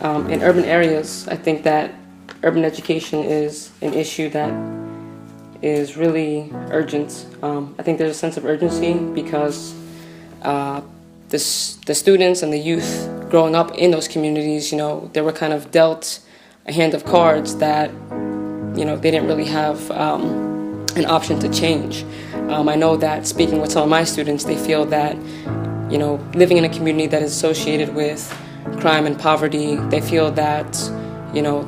In urban areas, I think that urban education is an issue that is really urgent. I think there's a sense of urgency because the students and the youth growing up in those communities, they were kind of dealt a hand of cards that, they didn't really have an option to change. I know that speaking with some of my students, they feel that, living in a community that is associated with crime and poverty, they feel that,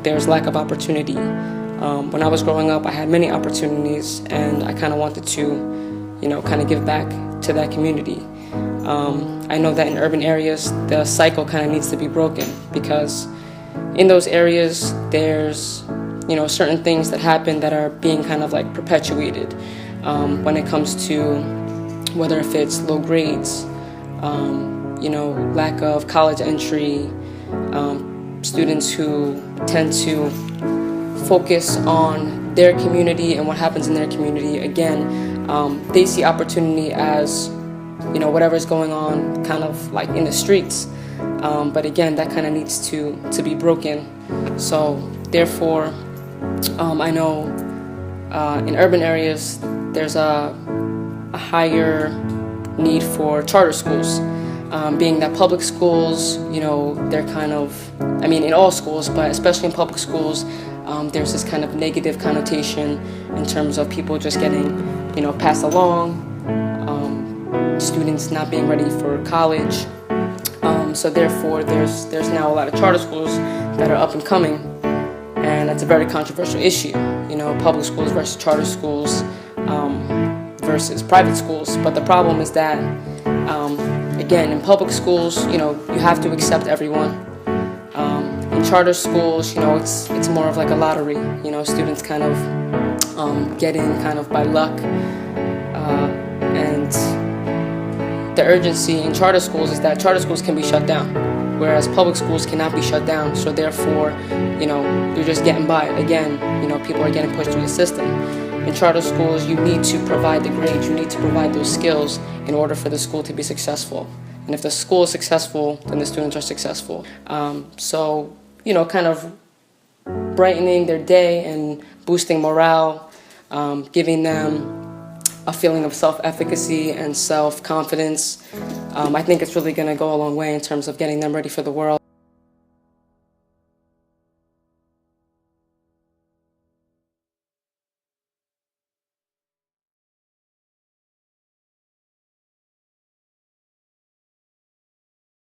there's lack of opportunity. When I was growing up, I had many opportunities, and I kind of wanted to, kind of give back to that community. I know that in urban areas, the cycle kind of needs to be broken because in those areas, there's, certain things that happen that are being kind of like perpetuated when it comes to whether if it's low grades, lack of college entry, students who tend to focus on their community and what happens in their community. Again, they see opportunity as, whatever's going on kind of like in the streets. But again, that kind of needs to be broken. So therefore, I know in urban areas, there's a higher need for charter schools. Being that public schools, they're kind of, in all schools, but especially in public schools, there's this kind of negative connotation in terms of people just getting, passed along, students not being ready for college. So therefore, there's now a lot of charter schools that are up and coming, and that's a very controversial issue. Public schools versus charter schools versus private schools. But the problem is that, again, in public schools, you have to accept everyone. In charter schools, it's more of like a lottery. Students kind of get in kind of by luck, and the urgency in charter schools is that charter schools can be shut down, whereas public schools cannot be shut down. So therefore, you're just getting by. Again, people are getting pushed through the system. In charter schools, you need to provide the grades, you need to provide those skills in order for the school to be successful. And if the school is successful, then the students are successful. So, kind of brightening their day and boosting morale, giving them a feeling of self-efficacy and self-confidence. I think it's really going to go a long way in terms of getting them ready for the world.